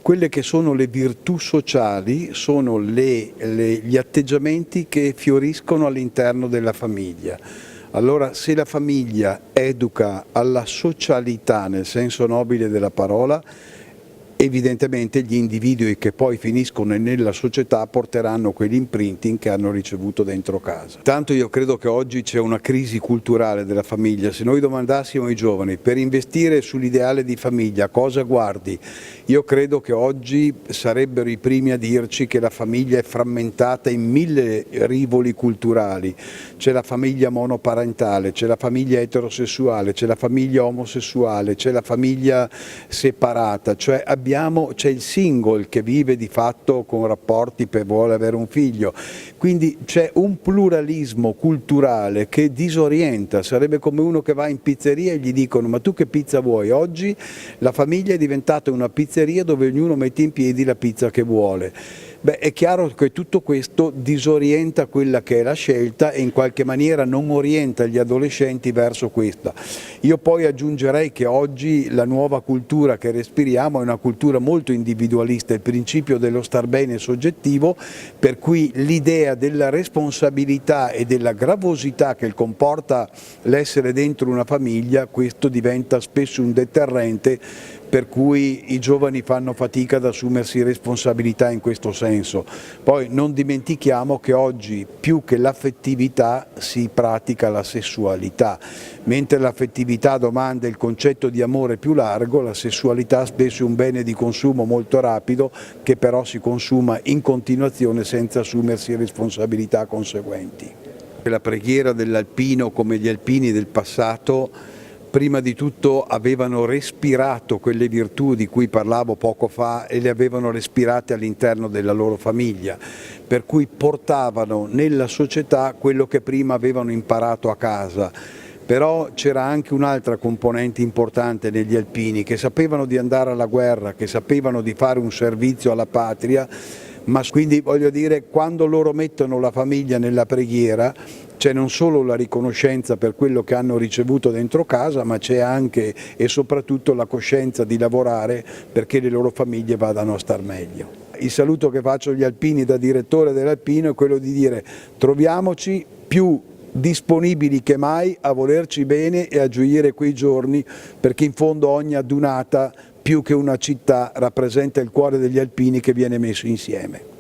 Quelle che sono le virtù sociali sono gli atteggiamenti che fioriscono all'interno della famiglia. Allora, se la famiglia educa alla socialità nel senso nobile della parola, evidentemente gli individui che poi finiscono nella società porteranno quell'imprinting che hanno ricevuto dentro casa. Tanto io credo che oggi c'è una crisi culturale della famiglia. Se noi domandassimo ai giovani per investire sull'ideale di famiglia cosa guardi, io credo che oggi sarebbero i primi a dirci che la famiglia è frammentata in 1000 rivoli culturali. C'è la famiglia monoparentale, c'è la famiglia eterosessuale, c'è la famiglia omosessuale, c'è la famiglia separata, cioè c'è il single che vive di fatto con rapporti per vuole avere un figlio, quindi c'è un pluralismo culturale che disorienta. Sarebbe come uno che va in pizzeria e gli dicono ma tu che pizza vuoi? Oggi la famiglia è diventata una pizzeria dove ognuno mette in piedi la pizza che vuole. Beh, è chiaro che tutto questo disorienta quella che è la scelta e in qualche maniera non orienta gli adolescenti verso questa. Io poi aggiungerei che oggi la nuova cultura che respiriamo è una cultura molto individualista, il principio dello star bene soggettivo, per cui l'idea della responsabilità e della gravosità che comporta l'essere dentro una famiglia, questo diventa spesso un deterrente per cui i giovani fanno fatica ad assumersi responsabilità in questo senso. Poi non dimentichiamo che oggi più che l'affettività si pratica la sessualità, mentre l'affettività domanda il concetto di amore più largo, la sessualità spesso è un bene di consumo molto rapido che però si consuma in continuazione senza assumersi responsabilità conseguenti. La preghiera dell'alpino come gli alpini del passato prima di tutto avevano respirato quelle virtù di cui parlavo poco fa e le avevano respirate all'interno della loro famiglia, per cui portavano nella società quello che prima avevano imparato a casa. Però c'era anche un'altra componente importante negli alpini, che sapevano di andare alla guerra, che sapevano di fare un servizio alla patria, ma quindi voglio dire, quando loro mettono la famiglia nella preghiera, c'è non solo la riconoscenza per quello che hanno ricevuto dentro casa, ma c'è anche e soprattutto la coscienza di lavorare perché le loro famiglie vadano a star meglio. Il saluto che faccio agli alpini da direttore dell'Alpino è quello di dire: troviamoci più disponibili che mai a volerci bene e a gioire quei giorni, perché in fondo ogni adunata, più che una città, rappresenta il cuore degli alpini che viene messo insieme.